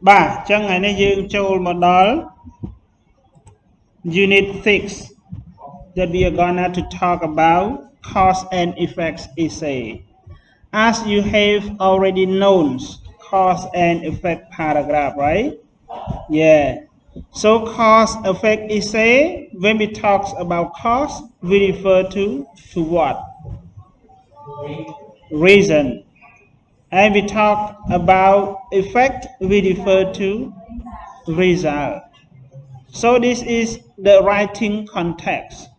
Ba, chẳng ngày nay dương châu model Unit 6 that we are gonna to talk about cause and effects essay. As you have already known cause and effect paragraph, right? Yeah. So cause effect essay, when we talk about cause, we refer to what? Reason. And we talk about effect, we refer to result. So this is the writing context.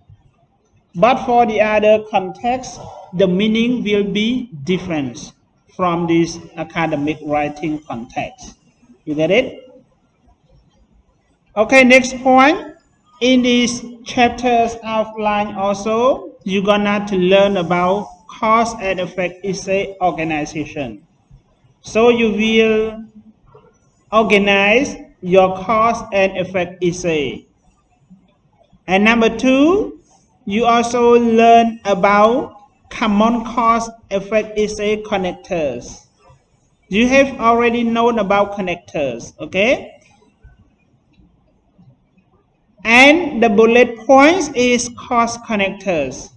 But for the other context, the meaning will be different from this academic writing context. You get it? Okay, next point. In this chapter's outline also, you're gonna to learn about cause and effect essay organization. So you will organize your cause and effect essay. And number 2, you also learn about common cause effect essay connectors. You have already known about connectors, okay? And the bullet points is cause connectors.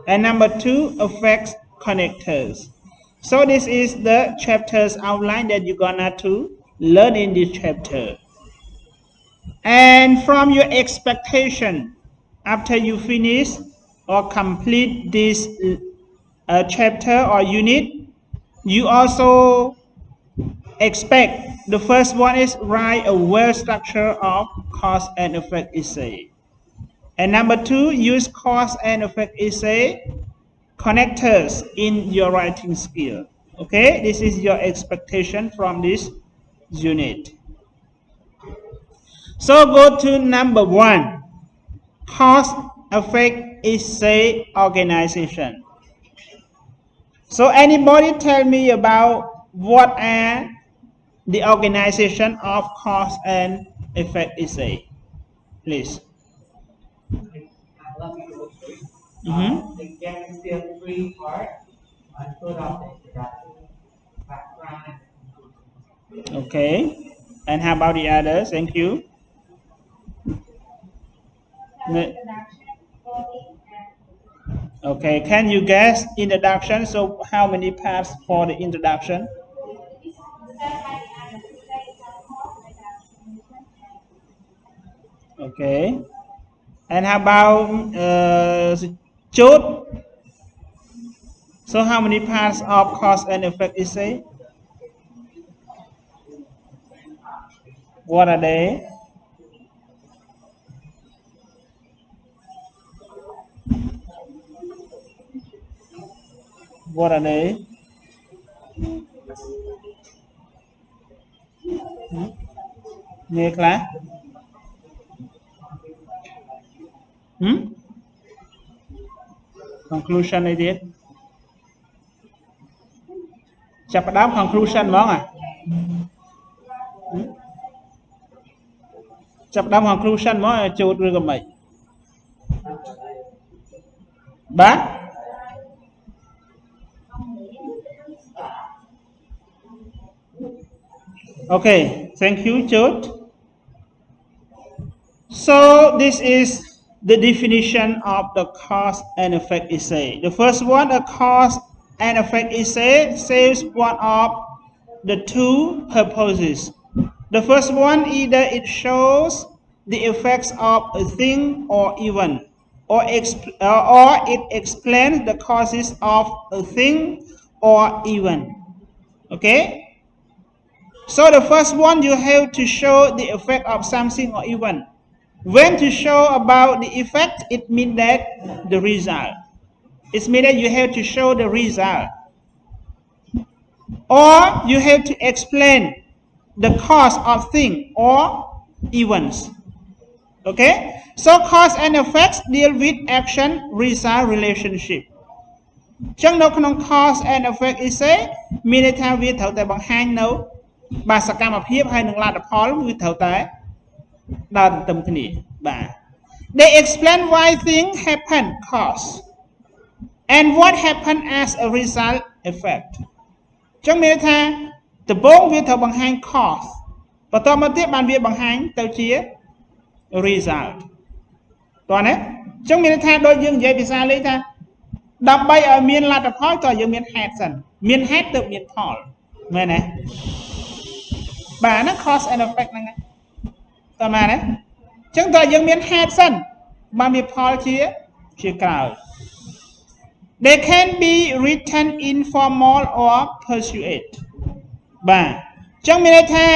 And number 2, effects connectors. So this is the chapter's outline that you're gonna to learn in this chapter. And from your expectation, after you finish or complete this chapter or unit, you also expect the first one is write a well structure of cause and effect essay. And number 2, use cause and effect essay connectors in your writing skill. Okay, this is your expectation from this unit. So go to number 1, cause effect essay organization. So anybody tell me about what are the organization of cause and effect essay, please. They get still 3 parts on foot of the introduction, background. Okay, and how about the others? Thank you. Okay, can you guess introduction? So how many parts for the introduction? Okay, and how about chốt? So how many parts of cause and effect essay? What are they? What are they? Nghe class? Conclusion nàyទៀត ចាប់ផ្ដើម conclusion ហ្មង ចាប់ផ្ដើម conclusion ហ្មង ជូតឬក៏មិន បាទ Okay, thank you, Jode. So this is the definition of the cause and effect essay. The first one, a cause and effect essay, says one of the 2 purposes. The first one, either it shows the effects of a thing or event, or it explains the causes of a thing or event. Okay? So the first one, you have to show the effect of something or event. When to show about the effect, it means that the result. It means that you have to show the result. Or you have to explain the cause of thing or events. Okay? So cause and effects deal with action, result, relationship. ចឹងនៅក្នុង cause and effect essay មានន័យថាវាត្រូវតែបង្ហាញនៅ បាទសកម្មភាពហើយនឹងលទ្ធផលវាត្រូវតែដើរទន្ទឹមគ្នាបាទ They explain why things happen, cause, and what happen as a result, effect. ចឹងមានន័យថាដំបូងវាត្រូវបង្ហាញ cause បន្ទាប់មកទៀតបានវាបង្ហាញទៅជា result តោះណាអញ្ចឹងមានន័យថាដូចយើងនិយាយភាសាលេខថាដើម្បីឲ្យមានលទ្ធផលតើយើងមានហេតុសិនមានហេតុទើបមានផលមែនទេបាទហ្នឹង cause and effect ហ្នឹងហើយតើមែនទេអញ្ចឹងតើយើងមានហេតុសិនបានមានផលជាក្រោយ They can be written in formal or persuade បាទអញ្ចឹងមានន័យថា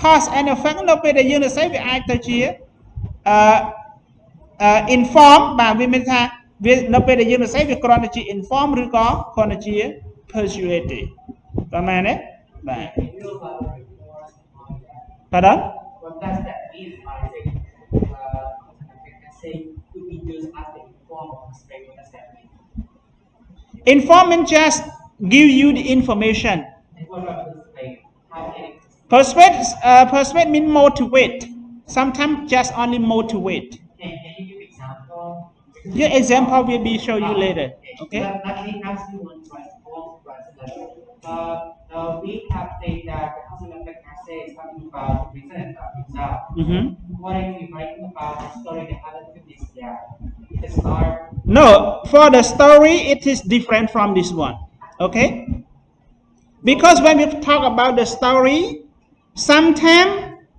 cause and effect នៅពេលដែលយើងនិយាយវាអាចទៅជាinform បាទវាមានថាវានៅពេលដែលយើងនិយាយវាគ្រាន់តែជា inform ឬក៏គ្រាន់តែជា persuade ទេតើមែនទេបាទ Pardon? What does that mean? Say to be used as the inform of mistake. What does that mean? Inform means just give you the information. And what about persuade? How can it persuade means motivate. Sometimes just only motivate. Can you give example? Your example will be show you later. Okay. Let me ask you one question. We have said that the cause and effect essay is talking about reason and result. What if we writing about a story that happened to this year? The start. No, for the story it is different from this one. Okay? Because when we talk about the story, sometimes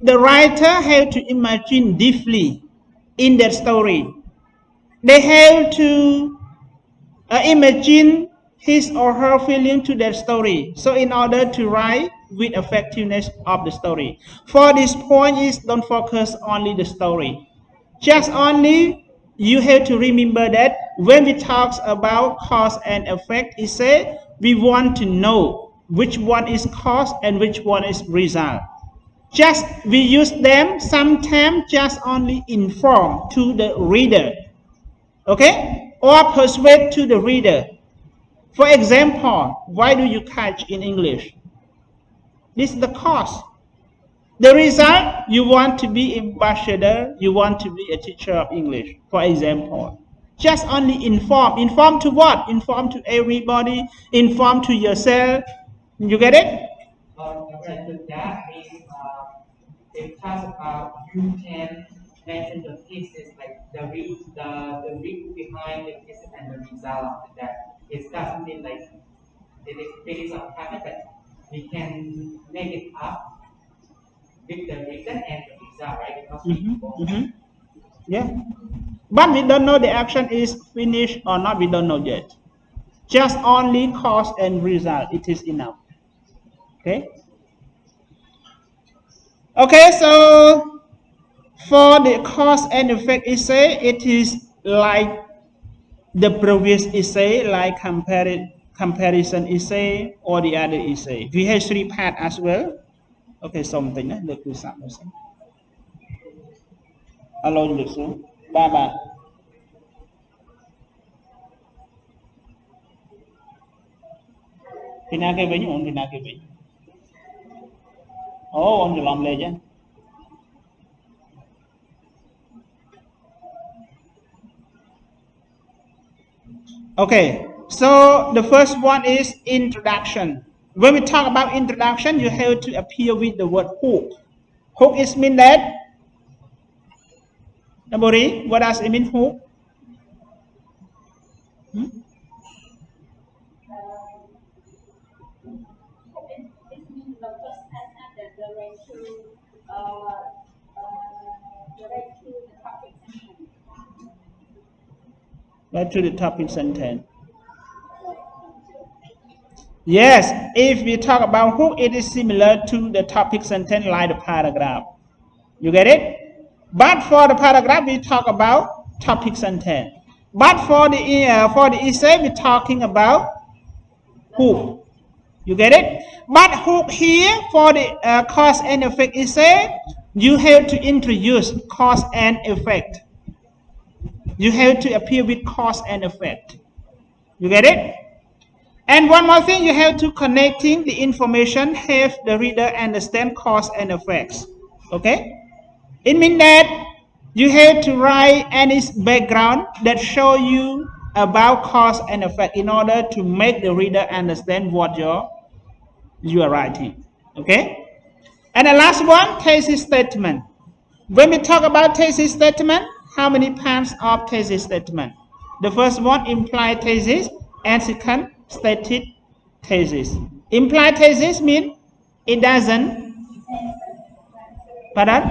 the writer have to imagine deeply in that story. They have to imagine his or her feeling to that story. So in order to write with effectiveness of the story. For this point is don't focus only the story. Just only you have to remember that when we talk about cause and effect, it say we want to know which one is cause and which one is result. Just we use them sometimes just only inform to the reader. Okay? Or persuade to the reader. For example, why do you catch in English? This is the cause. The result, you want to be ambassador, you want to be a teacher of English, for example. Just only inform. Inform to what? Inform to everybody, inform to yourself. You get it? That means it talks about you can mention the pieces like the root behind the pieces and the result of that. It doesn't mean like it is a habit, but we can make it up with the reason and the result, right? Because Yeah. But we don't know the action is finished or not, we don't know yet. Just only cause and result, it is enough. Okay? Okay, so for the cause and effect essay, it is like the previous essay, like comparison essay or the other essay. We have 3 parts as well. Okay, something. Look to something. Hello, look so. Bye bye. Pina cái vĩnh, on pina cái vĩnh. Oh, on the long leg. Okay, so the first one is introduction. When we talk about introduction, you have to appear with the word hook. Hook is mean that. Nobody, what does it mean hook? It means the first sentence that relate to the topic sentence. Right to the topic sentence. Yes, if we talk about hook, it is similar to the topic sentence like the paragraph. You get it? But for the paragraph, we talk about topic sentence. But for the essay, we're talking about hook. You get it? But hook here for the cause and effect essay, you have to introduce cause and effect. You have to appear with cause and effect. You get it? And one more thing, you have to connecting the information, have the reader understand cause and effects. Okay? It means that you have to write any background that show you about cause and effect in order to make the reader understand what you are writing. Okay? And the last one, thesis statement. When we talk about thesis statement, how many parts of thesis statement? The first one, implied thesis, and second, stated thesis. Implied thesis means it doesn't, pardon?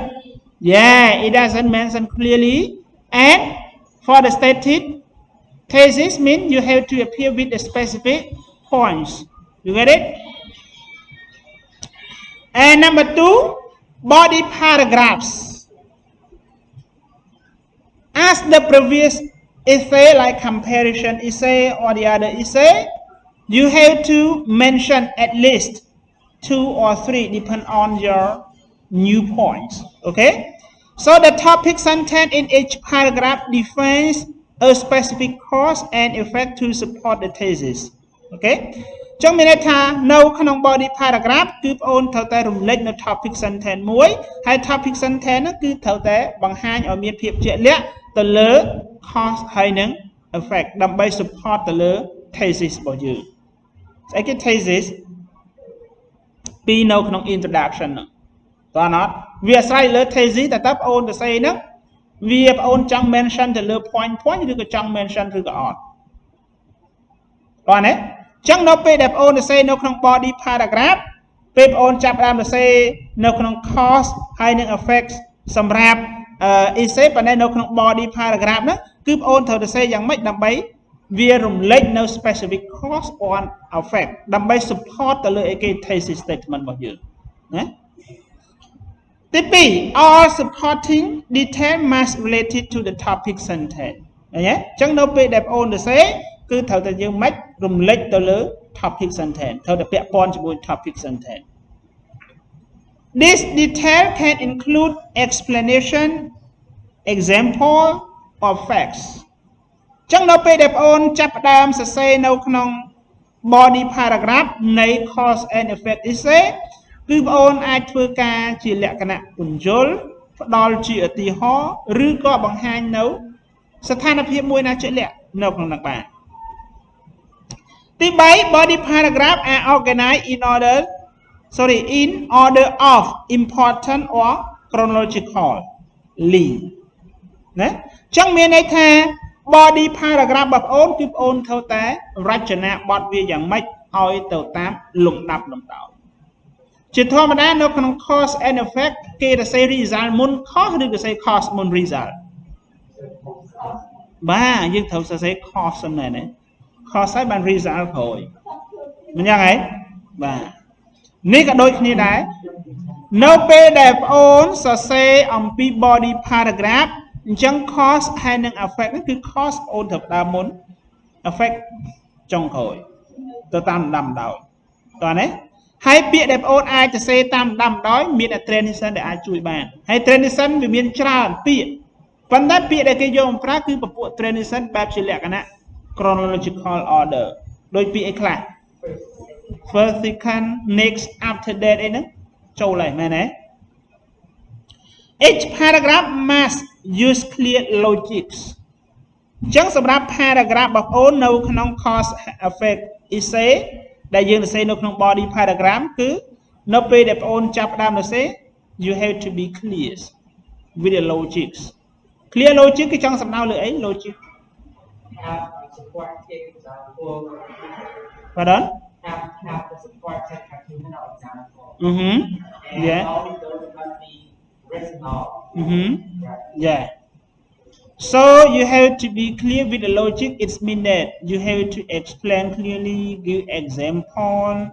Yeah, it doesn't mention clearly. And for the stated thesis means you have to appear with the specific points. You get it? And number 2, body paragraphs. As the previous essay, like comparison essay or the other essay, you have to mention at least 2 or 3 depending on your new points. Okay? So the topic sentence in each paragraph defines a specific cause and effect to support the thesis. Okay? ចឹងមានន័យថានៅក្នុង body paragraph គឺបងអូនត្រូវតែរំលេចនៅ topic sentence មួយហើយ topic sentence ហ្នឹងគឺត្រូវតែបង្ហាញឲ្យមានភាពជាក់លាក់ទៅលើ cause ហើយនឹង effect ដើម្បី support ទៅលើ thesis របស់យើងស្អីគេ thesis ពីនៅក្នុង introduction ហ្នឹងតើអត់វាអាស្រ័យលើ thesis តើបងអូនទៅស្អីហ្នឹងវាបងអូនចង់ mention ទៅលើ point ឬក៏ចង់ mention ឬក៏អត់តើណាចឹងនៅពេលដែលបងអូនសរសេរនៅក្នុង body paragraph ពេលបងអូនចាប់ផ្ដើមសរសេរនៅក្នុង cause ហើយនឹង effects សម្រាប់ essay ប៉ុន្តែនៅក្នុង body paragraph ហ្នឹងគឺបងអូនត្រូវសរសេរយ៉ាងម៉េចដើម្បីវារំលេចនៅ specific cause or effect ដើម្បី support ទៅលើអីគេ thesis statement របស់យើងណាទី2 all supporting detail must related to the topic sentence ឃើញទេចឹងនៅពេលដែលបងអូនសរសេរគឺត្រូវតែយើងមិនរំលេចទៅលើ topic sentence ត្រូវតែពាក់ព័ន្ធជាមួយ topic sentence. This detail can include explanation, example or facts. ចឹងនៅពេលដែលបងអូនចាប់ផ្ដើមសរសេរនៅក្នុង body paragraph នៃ cause and effect essay គឺបងអូនអាចធ្វើការជាលក្ខណៈពន្យល់ផ្ដល់ជាឧទាហរណ៍ឬក៏បង្ហាញនៅស្ថានភាពមួយណាជាក់លាក់នៅក្នុងនោះបានទី3 body paragraph are organized in order of important or chronologically ណាចឹងមានន័យថា body paragraph របស់បងអូនគឺបងអូនត្រូវតែរចនាបទវាយ៉ាងម៉េចឲ្យទៅតាមលំដាប់លំដោយជាធម្មតានៅក្នុង cause and effect គេសរសេរ result មុន cause ឬក៏សរសេរ cause មុន result បាទយើងត្រូវសរសេរ cause សិនមែនទេ cause ហើយបាន result ក្រោយមិនយ៉ាងហីបាទនេះក៏ដូចគ្នាដែរនៅពេលដែលបងអូនសរសេរអំពី body paragraph អញ្ចឹង cause ហើយនឹង effect ហ្នឹងគឺ cause បងអូនត្រូវដើមមុន effect ចុងក្រោយទៅតាមលំដាប់ដោយតើណាហើយពាក្យដែលបងអូនអាចសរសេរតាមលំដាប់ដោយមាន transition ដែលអាចជួយបានហើយ transition វាមានច្រើនពាក្យប៉ុន្តែពាក្យដែលគេយកមកប្រើគឺពពួក transition បែបជាលក្ខណៈ chronological order ដូចពាក្យអីខ្លះ first second next after that អីហ្នឹងចូលហើយមែនទេ each paragraph must use clear logics អញ្ចឹងសម្រាប់ paragraph របស់បងអូននៅក្នុង cause effect essay ដែលយើងសរសេរនៅក្នុង body paragraph គឺនៅពេលដែលបងអូនចាប់ផ្ដើមសរសេរ you have to be clear with the logics clear logic គឺចង់សំដៅលើអី logic support example. Pardon? Have the support text example. Yeah. All those must be written out. Yeah. So you have to be clear with the logic. It's mean that you have to explain clearly, give example,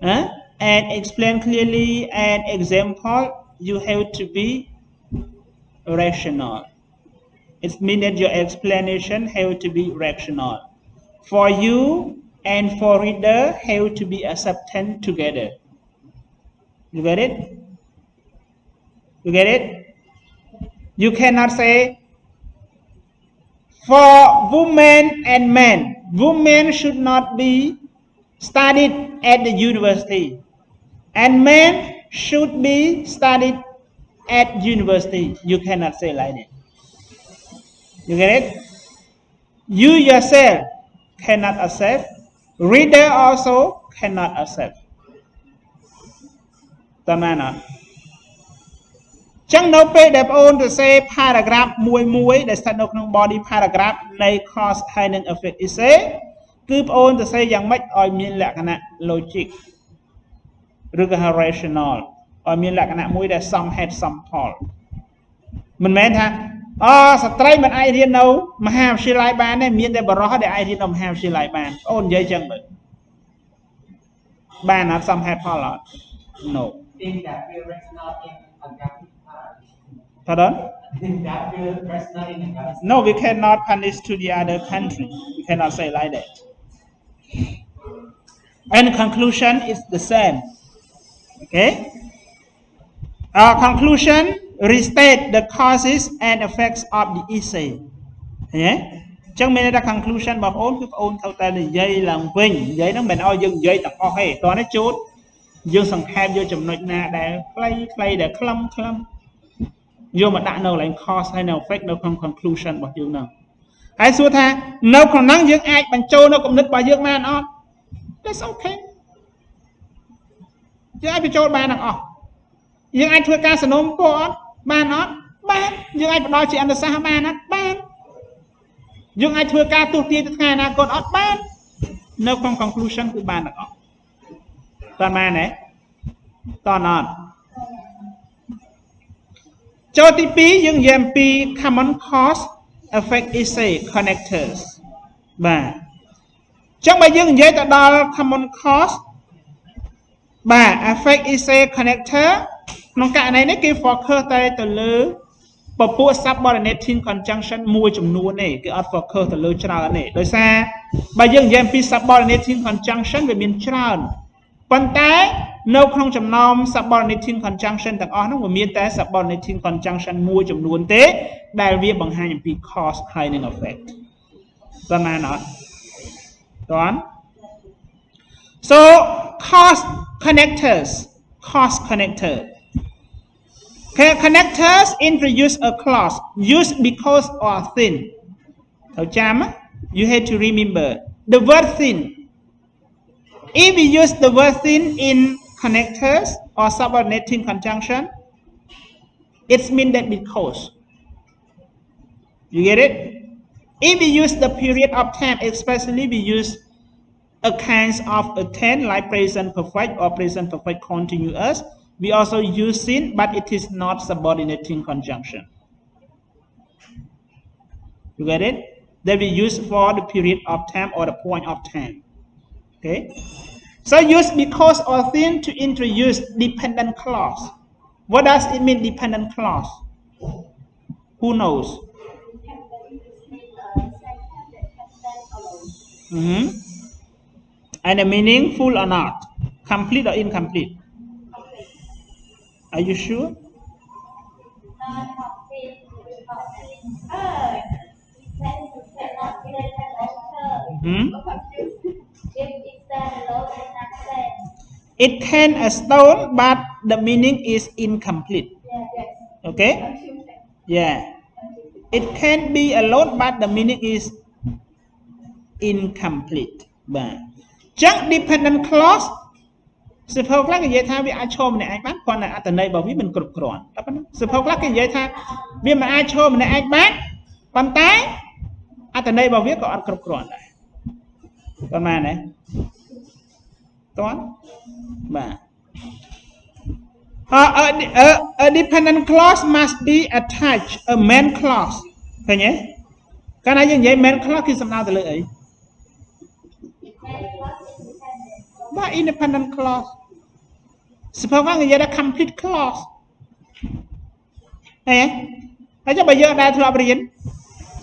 and explain clearly and example. You have to be rational. It means that your explanation have to be rational. For you and for reader have to be accepted together. You get it? You get it? You cannot say for women and men. Women should not be studied at the university. And men should be studied at university. You cannot say like that. You get it? You yourself cannot accept. Reader also cannot accept. តើមែនអត់ Chẳng no pe đẹp ôn to say paragraph mùi để start noក្នុង body paragraph នៃ cause ហើយនឹង effect is say គឺបងអូនទៅ say យ៉ាងម៉េចឲ្យមានលក្ខណៈ logic ឬក៏ rational ឲ្យមានលក្ខណៈមួយដែលសមហេតុសមផលមិនមែនថាស្ត្រីមិនអាចរៀននៅមហាវិទ្យាល័យបានទេមានតែបរិសុទ្ធដែលអាចរៀននៅមហាវិទ្យាល័យបានអូននិយាយចឹងមើលបានអត់សមហេតុផលអត់ No think that will rational in a graphic part. Pardon? Think that will rational in a graphic. No, we cannot punish to the other country. We cannot say like that. And conclusion is the same. Okay? Our conclusion restate the causes and effects of the essay. Yeah? ចឹងមានន័យថា conclusion បងប្អូនគឺបងប្អូនត្រូវតែនិយាយឡើងវិញនិយាយហ្នឹងមិនឲ្យយើងនិយាយទាំងអស់ទេតោះនេះជូតយើងសង្ខេបយកចំណុចណាដែលខ្លីដែលខ្លឹមយកមកដាក់នៅកន្លែង cause ហើយនៅ effect នៅក្នុង conclusion របស់យើងហ្នឹងហើយសួរថានៅក្នុងហ្នឹងយើងអាចបញ្ចូលនៅគំនិតរបស់យើងបានអត់ That's okay យើងអាចបញ្ចូលបានទាំងអស់យើងអាចធ្វើការសនុំពរអត់បានអត់បានយើងអាចផ្ដល់ជាអន្តរសាសន៍បានអត់បានយើងអាចធ្វើការទស្សន៍ទាយទៅថ្ងៃអនាគតអត់បាននៅក្នុង conclusion គឺបានទាំងអស់តើបានទេតើអត់ចូលទី2យើងនិយាយអំពី common cause effect essay connectors បាទអញ្ចឹងបើយើងនិយាយទៅដល់ common cause បាទ effect essay connector ក្នុងករណីនេះគេ focus តែទៅលើពពួក subordinating conjunction មួយចំនួនទេគេអត់ focus ទៅលើច្រើនទេដោយសារបើយើងនិយាយអំពី subordinating conjunction វាមានច្រើនប៉ុន្តែនៅក្នុងចំណោម subordinating conjunction ទាំងអស់នោះវាមានតែ subordinating conjunction មួយចំនួនទេដែលវាបង្ហាញអំពី cause ហើយនិង effect តើណាអត់តើ So cause connectors Okay, connectors introduce a clause used because or thin. You have to remember the word thin. If we use the word thin in connectors or subordinating conjunction, it means that because. You get it? If we use the period of time, especially we use a kind of a tense like present perfect or present perfect continuous. We also use sin, but it is not subordinating conjunction. You get it? That we use for the period of time or the point of time. Okay? So use because or thin to introduce dependent clause. What does it mean, dependent clause? Who knows? And the meaning full or not? Complete or incomplete? Are you sure? It can a stone, but the meaning is incomplete. Okay? Yeah. It can be alone, but the meaning is incomplete. But just dependent clause. សិភៅខ្លះគេនិយាយថាវាអាចឈរម្នាក់ឯងបានគ្រាន់តែអត្ថន័យរបស់វាមិនគ្រប់គ្រាន់តែប៉ុណ្ណឹងសិភៅខ្លះគេនិយាយថាវាមិនអាចឈរម្នាក់ឯងបានប៉ុន្តែអត្ថន័យរបស់វាក៏អត់គ្រប់គ្រាន់ដែរប៉ុន្មានទេតើបាទ a dependent clause must be attached a main clause ឃើញទេកាលណាយើងនិយាយ main clause គឺសំដៅទៅលើអីបាទ independent clause សិភៅខ្លះនិយាយថា complete clause ហេហើយចុះបើយើងដែរធ្លាប់រៀន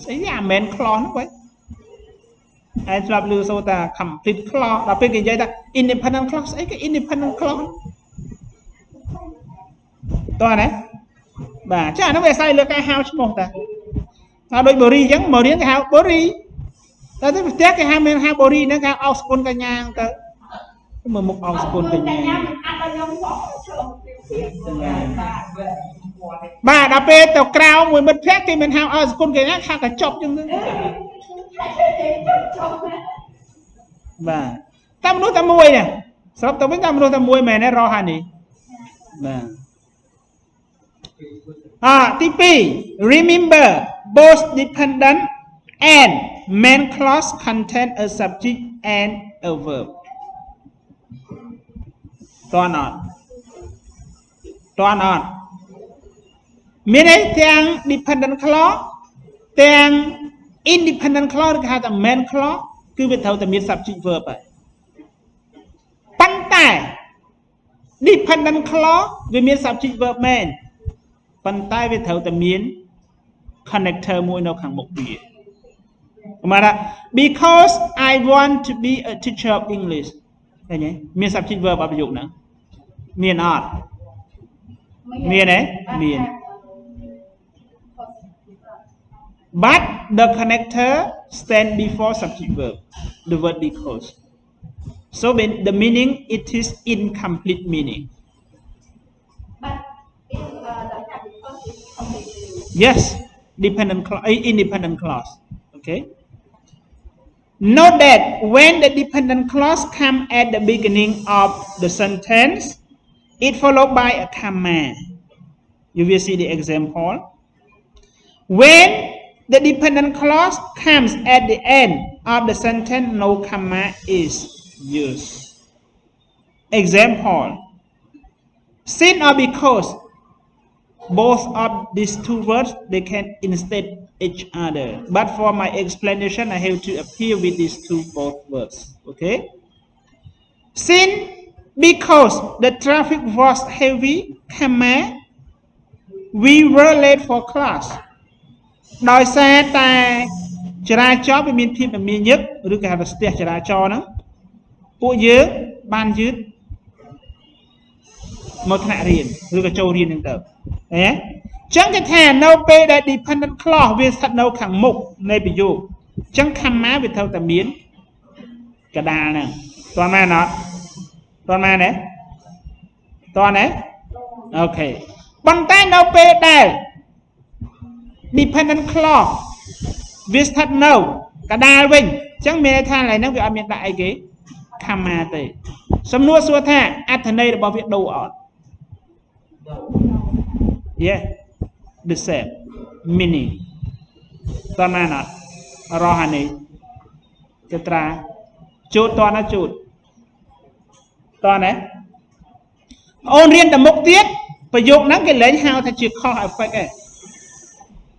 ស្អីអា main clause ហ្នឹងវិញហើយធ្លាប់ឮសូរថា complete clause ដល់ពេលគេនិយាយថា independent clause ស្អីគេ independent clause តោះណាបាទចាអានោះវាអាស្រ័យលើការហៅឈ្មោះតាថាដូចបូរីអញ្ចឹងមករៀនគេហៅបូរីតែទៅផ្ទះគេហៅមានហៅបូរីហ្នឹងគេហៅអោសគុណកញ្ញាទៅមើលមុខអោសគុណកញ្ញាបាទដល់ពេលទៅក្រៅមួយមិត្តភក្តិគេមិនហៅអោសគុណកញ្ញាហៅកញ្ចប់អញ្ចឹងបាទតែមនុស្សតែមួយណាស្រាប់តែវិញតែមនុស្សតែមួយមែនទេរស់ហើយនេះបាទ ទី2 remember both dependent and main clause contain a subject and a verb តើអត់មានន័យទាំង dependent clause ទាំង independent clause គេហៅថា main clause គឺវាត្រូវតែមាន subject verb ហើយប៉ុន្តែ dependent clause វាមាន subject verb មែនប៉ុន្តែវាត្រូវតែមាន connector មួយនៅខាងមុខវាមកថា because I want to be a teacher of English ឃើញទេមាន subject verb អត់ប្រយោគហ្នឹងមានអត់មានទេមាន but the connector stand before subject verb the word because so the meaning it is incomplete meaning but if the because is complete yes dependent clause independent clause okay note that when the dependent clause come at the beginning of the sentence it followed by a comma you will see the example when the dependent clause comes at the end of the sentence no comma is used example since or because both of these two words they can instead each other but for my explanation I have to appear with these two both words okay since because the traffic was heavy comma we were late for class ដោយសារតែចរាចរណ៍វាមានភាពមមាញឹកឬគេហៅថាស្ទះចរាចរណ៍ហ្នឹងពួកយើងបានយឺតមកថ្នាក់រៀនឬក៏ចូលរៀនហ្នឹងទៅហ៎ចឹងគេថានៅពេលដែល dependent clause វាស្ថិតនៅខាងមុខនៃប្រយោគចឹង comma វាត្រូវតែមានកដាលហ្នឹងតើមែនអត់តើមែនទេអូខេប៉ុន្តែនៅពេលដែល dependent clause វាស្ថិតនៅកដាលវិញចឹងមានន័យថាឡើយហ្នឹងវាអត់មានដាក់អីគេ comma ទេសំណួរសួរថាអត្ថន័យរបស់វាដូរអត់ yeah the same meaning តើមែនអត់រស់អានេះចត្រាជូតតណាជូតតណាអូនរៀនតែមុខទៀតប្រយោគហ្នឹងគេលែងហៅថាជា cause effect ឯង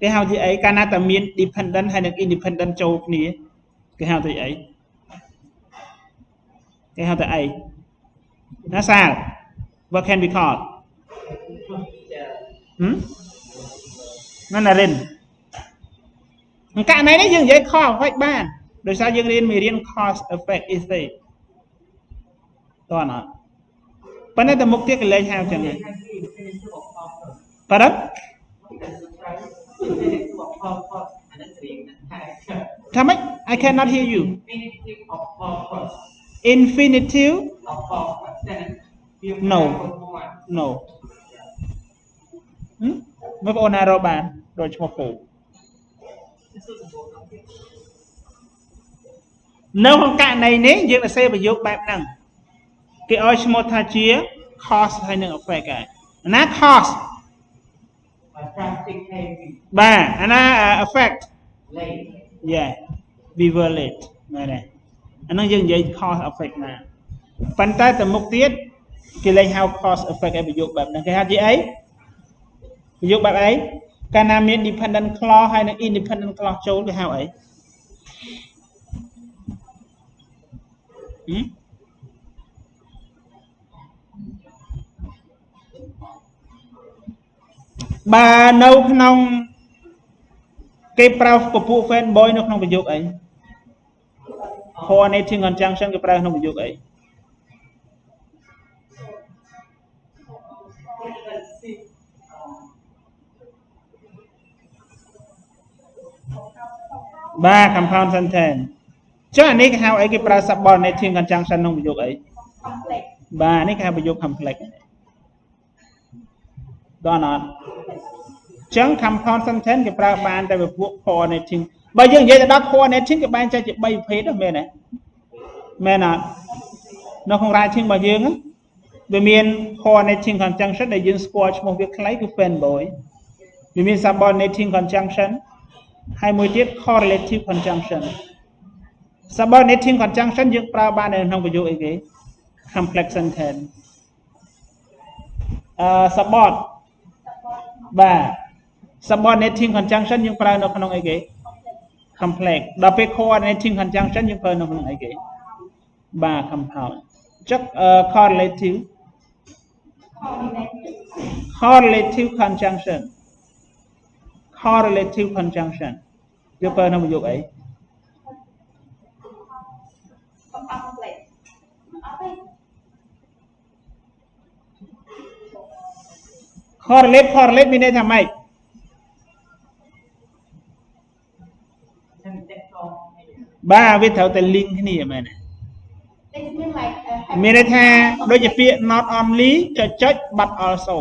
គេហៅជាអីកាលណាតែមាន dependent ហើយនិង independent ចូលគ្នាគេហៅថាអីគេហៅថាអីណាសាល what can we call ណារិនកាលណានេះយើងនិយាយ cause effect បានដោយសារយើងរៀនមេរៀន cause effect អីទេតើអត់ប៉ុន្តែតែមុខទៀតគេលែងហៅចឹងហ្នឹងបាទថាម៉េច I cannot hear you infinitive no មើលបងអូនណារកបានដូចឈ្មោះពូនៅក្នុងករណីនេះយើងនឹងសេប្រយោគបែបហ្នឹងគេឲ្យឈ្មោះថាជា cause ហើយនឹង effect ហើយណា cause បាទអាណា effect late yeah we were late មែនទេអាហ្នឹងយើងនិយាយ cause effect ណាប៉ុន្តែទៅមុខទៀតគេលេងហៅ cause effect ឲ្យប្រយោគបែបហ្នឹងគេហៅជាអីប្រយោគបែបអីកាលណាមាន dependent clause ហើយនិង independent clause ចូលគេហៅអីបើនៅក្នុងគេប្រើពពួក fanboy នៅក្នុងប្រយោគអី coordinating conjunction គេប្រើក្នុងប្រយោគអីបាទ compound sentence ចុះអានេះគេហៅអីគេប្រើ subordinating conjunction ក្នុងប្រយោគអី complex បាទនេះគេហៅប្រយោគ complex ដល់អត់ចឹង compound sentence គេប្រើបានតែពពួក coordinating បើយើងនិយាយទៅដល់ coordinating គេបែងចែកជា3ប្រភេទមែនទេមែនអត់នៅក្នុង writing របស់យើង វាមាន coordinating conjunction ដែលយើងស្គាល់ឈ្មោះវាខ្លីគឺ fanboy វាមាន subordinating conjunction ហើយមួយទៀត correlative conjunction subordinating conjunction យើងប្រើបាននៅក្នុងប្រយោគអីគេ complex sentence support បាទ subordinating conjunction យើងប្រើនៅក្នុងអីគេ complex ដល់ពេល coordinating conjunction យើងប្រើនៅក្នុងអីគេបាទ compound ចុះ correlative conjunction យកប្រើនៅប្រយោគអី correlate មានន័យថាម៉េចបាទវាត្រូវតែ link គ្នាមែនទេមានន័យថាដូចជាពាក្យ not only ចុច but also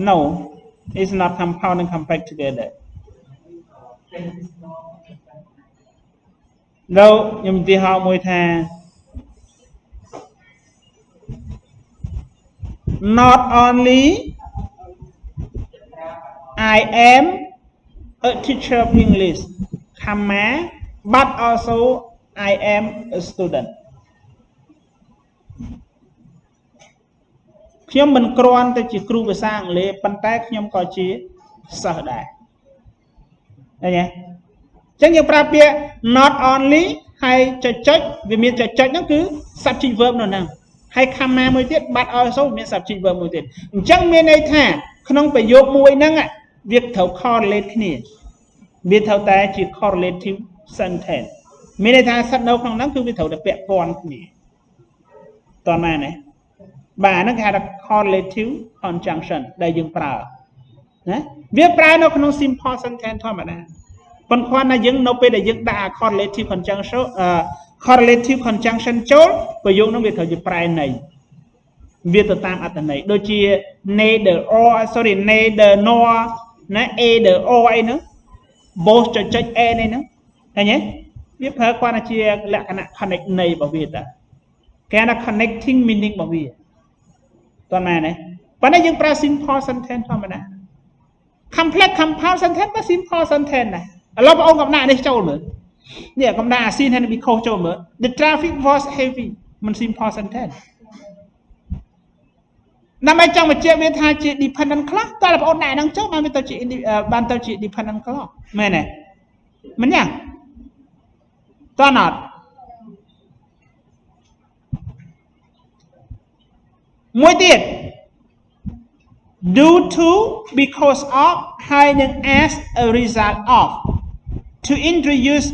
no it's not compound and compact together នៅខ្ញុំឧទាហរណ៍មួយថា not only I am a teacher of English comma but also I am a student ខ្ញុំមិនគ្រាន់តែជាគ្រូភាសាអង់គ្លេសប៉ុន្តែខ្ញុំក៏ជាសិស្សដែរឃើញទេអញ្ចឹងយើងប្រើពាក្យ not only ហើយចុចវាមានចុចហ្នឹងគឺ subject verb នៅហ្នឹងហើយ comma មួយទៀត but also មាន subject verb មួយទៀតអញ្ចឹងមានន័យថាក្នុងប្រយោគមួយហ្នឹងវាត្រូវ correlate គ្នាវាត្រូវតែជា correlative sentence មានន័យថាស្ថិតនៅក្នុងហ្នឹងគឺវាត្រូវតែពាក់ព័ន្ធគ្នាតើណាទេបាទហ្នឹងគេហៅថា correlative conjunction ដែលយើងប្រើណាវាប្រើនៅក្នុង simple sentence ធម្មតាប៉ុន្តែគ្រាន់តែយើងនៅពេលដែលយើងដាក់ correlative conjunction ចូលប្រយោគហ្នឹងវាត្រូវជាប្រែន័យវាទៅតាមអត្ថន័យដូចជា neither nor ណា either or អីហ្នឹង both ចុច a នេះហ្នឹងឃើញទេវាប្រើគ្រាន់តែជាលក្ខណៈ connect ន័យរបស់វាតាគេហៅថា connecting meaning របស់វាតើណាទេប៉ុន្តែយើងប្រើ simple sentence ធម្មតា complex compound sentence ក៏ simple sentence ដែរឥឡូវបងអូនកំដាក់នេះចូលមើលនេះកំដាក់អាស៊ីនហើយវាខុសចូលមើល the traffic was heavy មិន simple sentence ដើម្បីចង់បញ្ជាក់វាថាជា dependent clause តើបងអូនដាក់ហ្នឹងចូលបានវាទៅជាបានទៅជា dependent clause មែនទេមិនយ៉ាងតើអត់មួយទៀត due to because of ហើយនឹង as a result of to introduce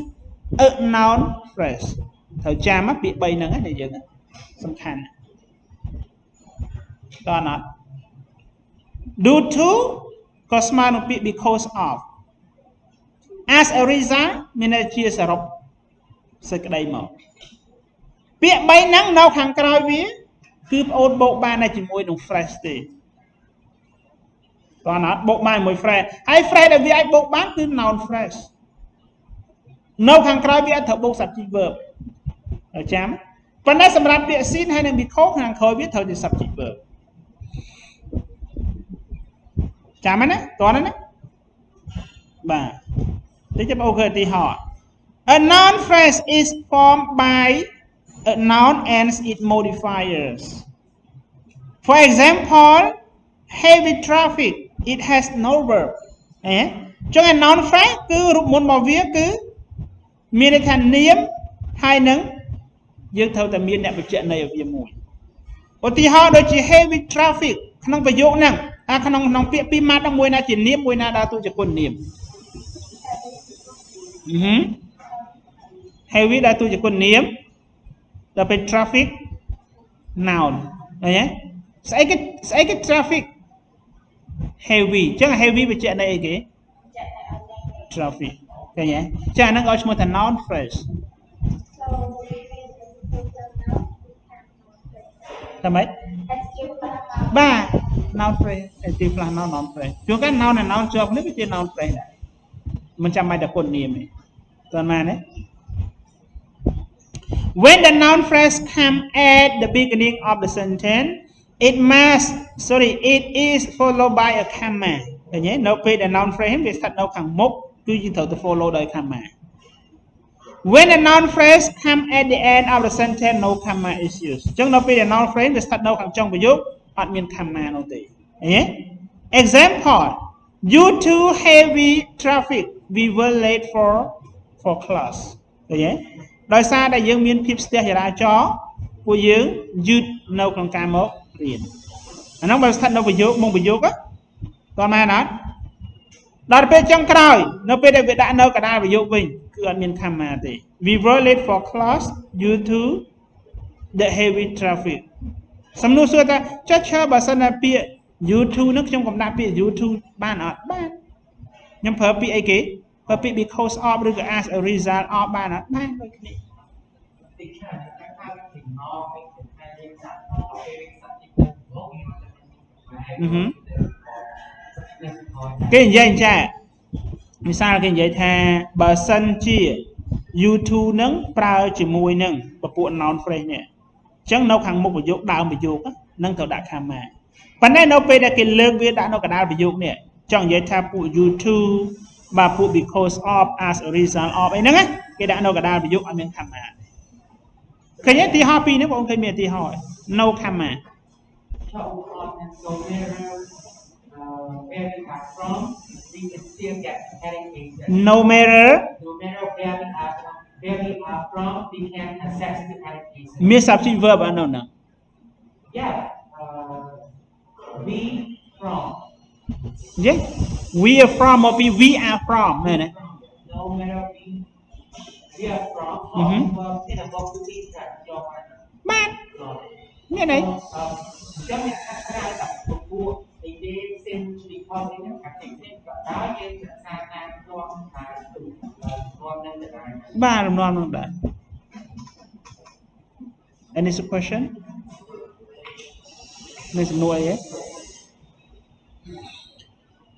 a noun phrase ត្រូវចាំពាក្យ3ហ្នឹងណាយើងសំខាន់តើអត់ due to ក៏ស្មើនឹងពាក្យ because of as a result មានន័យជាសរុបសេចក្តីមកពាក្យ3ហ្នឹងនៅខាងក្រោយវាគឺប្អូនបូកបានតែជាមួយនឹង phrase ទេតើអត់បូកបានជាមួយ phrase ហើយ phrase ដែលវាអាចបូកបានគឺ noun phrase នៅខាងក្រោយវាត្រូវបូក subject verb ហើយចាំប៉ុន្តែសម្រាប់ពាក្យ sin ហើយនឹង because ខាងក្រោយវាត្រូវជា subject verb ចាំណាតើណាបាទតិចទៅបងអូនឃើញឧទាហរណ៍ A noun phrase is formed by a noun and its modifiers. For example, heavy traffic it has no verb ចឹង a noun phrase គឺរូបមន្តរបស់វាគឺមានន័យថានាមហើយនឹងយើងត្រូវតែមានអ្នកបញ្ជាក់ន័យឲ្យវាមួយឧទាហរណ៍ដូចជា heavy traffic ក្នុងប្រយោគហ្នឹងក្នុងពាក្យពីរម៉ាត់ហ្នឹងមួយណាជានាមមួយណាដើរតួជាគុណនាមheavy ដើរតួជាគុណនាមដល់ពេល traffic noun ឃើញទេស្អីគេ traffic heavy ចឹង heavy បញ្ជាក់ន័យអីគេ traffic ឃើញទេចាហ្នឹងឲ្យឈ្មោះថា noun phrase តែម៉េចបាទ noun phrase ទីផ្លាស់ noun phrase ជួនកាល noun និង noun ជាប់នេះវាជា noun phrase ដែរមិនចាំបាច់តែគុណនាមទេតើណាទេ When the noun phrase come at the beginning of the sentence, it is followed by a comma. ឃើញទេនៅពេលដែល noun phrase វាស្ថិតនៅខាងមុខគឺយើងត្រូវទៅ follow ដោយ comma. When the noun phrase come at the end of the sentence, no comma is used. អញ្ចឹងនៅពេលដែល noun phrase វាស្ថិតនៅខាងចុងប្រយោគអត់មាន comma នោះទេ Example: Due to heavy traffic, we were late for class. ឃើញទេដោយសារតែយើងមានភាពស្ទះចរាចរណ៍ពួកយើងយឺតនៅក្នុងការមករៀនអានោះបើស្ថិតនៅប្រយោគមុខប្រយោគតើមែនអត់ដល់ពេលចុងក្រោយនៅពេលដែលវាដាក់នៅកណ្ដាលប្រយោគវិញគឺអត់មាន comma ទេ We were late for class due to the heavy traffic សំណួរសួរថាចុះឈើបើសិនតែពាក្យ due to នោះខ្ញុំកំដាក់ពាក្យ due to បានអត់បានខ្ញុំប្រើពាក្យអីគេប្រើពាក្យ because of ឬក៏ as a result of បានអត់បានដូចគ្នាគេនិយាយចាវិសាលគេនិយាយថាបើសិនជា YouTube នឹងប្រើជាមួយនឹងពពួក noun phrase នេះអញ្ចឹងនៅខាងមុខប្រយោគដើមប្រយោគនឹងត្រូវដាក់ comma ប៉ុន្តែនៅពេលដែលគេលើកវាដាក់នៅកណ្ដាលប្រយោគនេះចង់និយាយថាពួក YouTube បាទពួក because of as a result of អីហ្នឹងគេដាក់នៅកណ្ដាលប្រយោគអត់មាន comma ឃើញទេទីហោពីរនេះបងឃើញមានទីហោ no comma where we are from, we can still get education. No matter where we are from, we can access to education. Mere subject verb or no? Yeah, we from. Yeah, we are from or we are from. No matter we are from. In a box to be that job. Man, nghe này. Cho nên các bạn tập của thì xem chỉ có những các tình tiết và đó như là ta con phải cùng con nên là ba làm non không đã. Any question? Nên some nuôi ấy.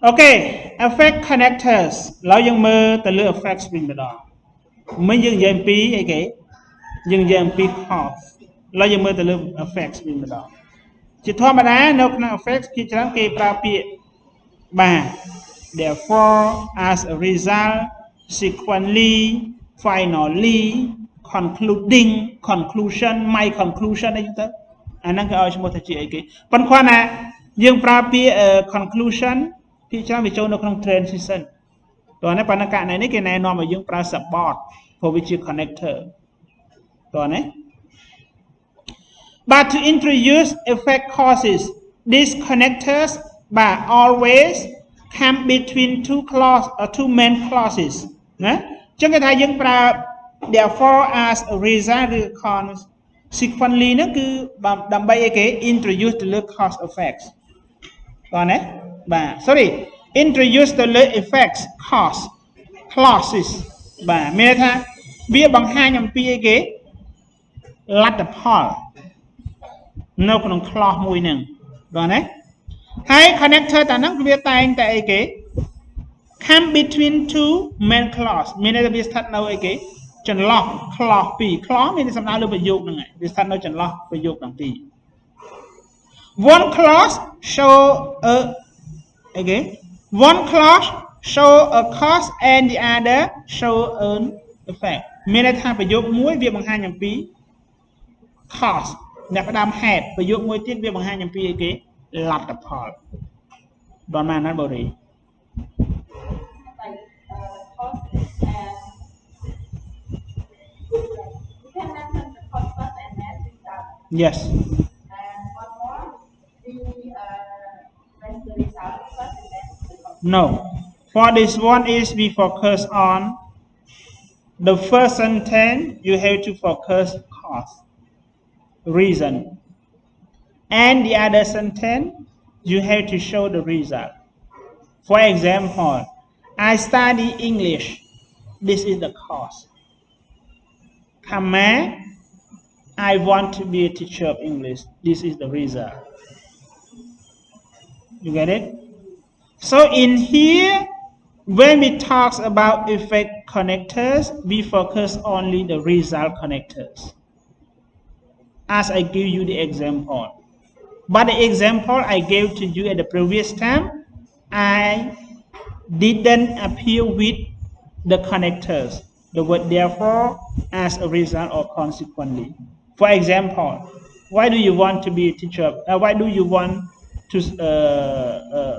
Okay, affect connectors. Lão dân mơ từ lựa affect spring đó. Mấy dân dân pi ấy cái dân dân pi cause. Lão dân mơ từ lựa affect spring đó. Chỉ thua mà đá nó có affect khi chẳng kê pra bịa bà therefore as a result sequentially finally concluding conclusion my conclusion ấy chúng ta anh đang cái một chị ấy cái phần khoa này dương pra bịa conclusion khi chẳng bị cho nó không transition rồi này phần cả này cái này nó mà dương pra support for which connector rồi này. But to introduce effect causes, these connectors always come between two clauses or two main clauses. Trong cái thay dân pra therefore as a result consequently nó cứ đầm bay cái introduce the cause effects. Còn đấy, introduce the effects cause clauses. Mình tha bia bằng hai nhầm pi cái lát đập hall. No ក្នុង clause មួយហ្នឹងបាទណាហើយ connector តាហ្នឹងវាតែងតែអីគេ come between two main clause មានន័យថាវាស្ថិតនៅអីគេចន្លោះ clause ពីរ clause មានសំដៅលើប្រយោគហ្នឹងហើយវាស្ថិតនៅចន្លោះប្រយោគទាំងពីរ one clause show a អីគេ one clause show a cause and the other show an effect មានន័យថាប្រយោគមួយវាបង្ហាញអំពី causeអ្នកផ្ដាំហេតុប្រយោគមួយទៀតវាបង្ហាញអំពីអីគេលទ្ធផលដល់ម៉ានណាបូរី Yes. No. For this one is we focus on the first sentence you have to focus cause reason and the other sentence you have to show the result. For example, I study English. This is the cause. Comma, I want to be a teacher of English. This is the result. You get it? So in here, when we talk about effect connectors, we focus only the result connectors. as I give you the example. But the example I gave to you at the previous time, I didn't appear with the connectors, the word therefore, as a result or consequently. For example, why do you want to be a teacher? Why do you want to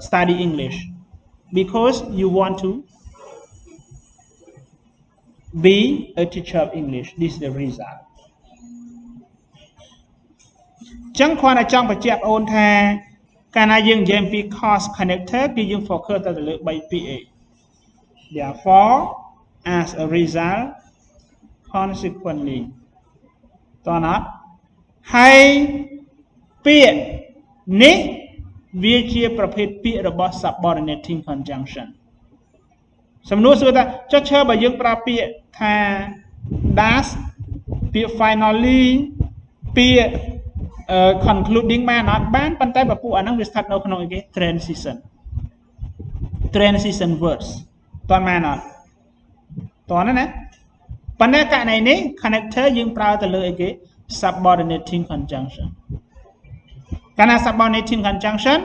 study English? Because you want to be a teacher of English. This is the result. ចឹងគ្រាន់តែចង់បញ្ជាក់អូនថាកាលណាយើងនិយាយអំពី cause connector គឺយើង focus ទៅលើ3ពាក្យ therefore as a result consequently តោះណាហើយពាក្យនេះវាជាប្រភេទពាក្យរបស់ subordinating conjunction សំណួរសួរថាចុះឈើបើយើងប្រើពាក្យថា does ពាក្យ finally ពាក្យconcluding បានអត់បានប៉ុន្តែបើពួកអាហ្នឹងវាស្ថិតនៅក្នុងអីគេ transition words តើបានអត់តើណាប៉ុន្តែករណីនេះ connector យើងប្រើទៅលើអីគេ subordinating conjunction កាលណា subordinating conjunction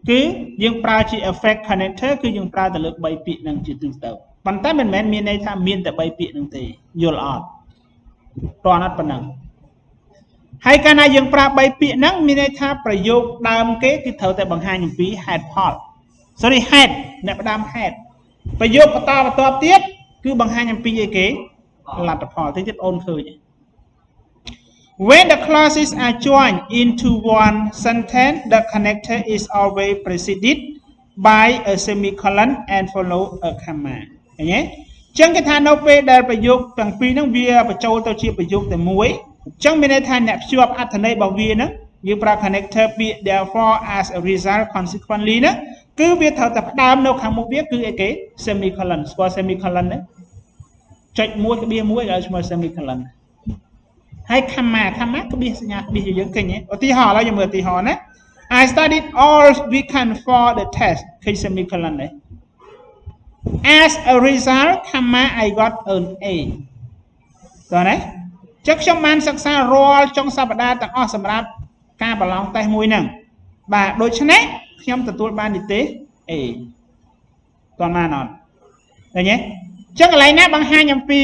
គឺយើងប្រើជា effect connector គឺយើងប្រើទៅលើ3ពាក្យហ្នឹងជាទូទៅប៉ុន្តែមិនមែនមានន័យថាមានតែ3ពាក្យហ្នឹងទេយល់អត់តើអត់ប៉ុណ្ណឹងហើយកាលណាយើងប្រើ3ពាក្យហ្នឹងមានន័យថាប្រយោគដើមគេគឺត្រូវតែបង្ហាញអំពីហេតុផល sorry ហេតុអ្នកផ្ដើមហេតុប្រយោគបន្តទៀតគឺបង្ហាញអំពីអីគេលទ្ធផលតិចទៀតអូនឃើញ When the clauses are joined into one sentence the connector is always preceded by a semicolon and follow a comma ឃើញទេចឹងគេថានៅពេលដែលប្រយោគទាំងពីរហ្នឹងវាបញ្ចូលទៅជាប្រយោគតែមួយចឹងមានន័យថាអ្នកភ្ជាប់អត្ថន័យរបស់វាហ្នឹងយើងប្រើ connector ពាក្យ therefore as a result consequently ហ្នឹងគឺវាត្រូវតែផ្ដើមនៅខាងមុខវាគឺអីគេ semicolon ស្គាល់ semicolon ទេចុចមួយក្បៀសមួយឲ្យឈ្មោះ semicolon ហើយ comma ក្បៀសសញ្ញាក្បៀសយើងឃើញទេឧទាហរណ៍ឥឡូវយើងមើលឧទាហរណ៍ណា I studied all weekend for the test ឃើញ semicolon ទេ As a result comma I got an A តើណាចឹងខ្ញុំបានសិក្សារាល់ចុងសប្តាហ៍ទាំងអស់សម្រាប់ការប្រឡងតេស្តមួយហ្នឹងបាទដូច្នេះខ្ញុំទទួលបាននិទេស A តើបានអត់ឃើញទេចឹងកន្លែងណាបង្ហាញអំពី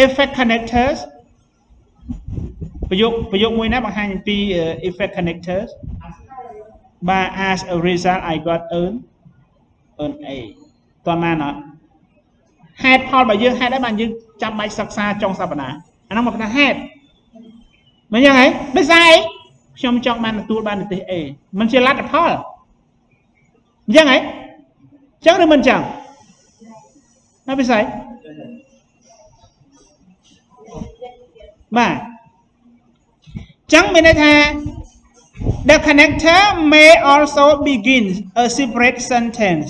effect connectors ប្រយោគមួយណាបង្ហាញអំពី effect connectors បាទ as a result I got an A តើបានអត់ហេតុផលរបស់យើងហេតុអីបានយើងចាំបាច់សិក្សាចុងសប្តាហ៍អាហ្នឹងមកថាហេតុមិនយ៉ាងហីដោយសារអីខ្ញុំចង់បានទទួលបាននិទេស A មិនជាលទ្ធផលអញ្ចឹងហីចឹងឬមិនចឹងណាពិសេសបាទចឹងមានន័យថា the connector may also begin a separate sentence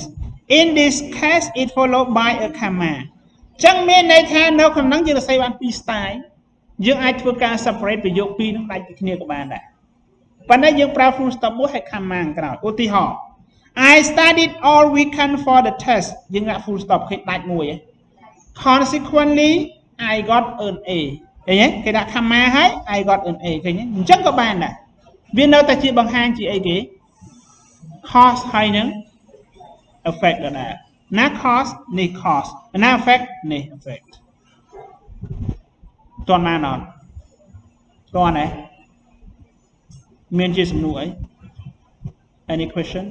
in this case it followed by a comma ចឹងមានន័យថានៅក្នុងហ្នឹងយើងសរសេរបានពីរ style យើងអាចធ្វើការ separate ប្រយោគពីរហ្នឹងដាច់ពីគ្នាក៏បានដែរប៉ុន្តែយើងប្រើ full stop មួយហើយ comma ក្រោយឧទាហរណ៍ I studied all weekend for the test យើងដាក់ full stop ឃើញដាច់មួយឯង Consequently I got an A ឃើញទេគេដាក់ comma ហើយ I got an A ឃើញទេអញ្ចឹងក៏បានដែរវានៅតែជាបង្ហាញជាអីគេ cause ហើយនឹង effect ដដែលណា cause នេះ cause ណា effect នេះ effect តើណានអត់តើណាមានជាសំណួរអី Any question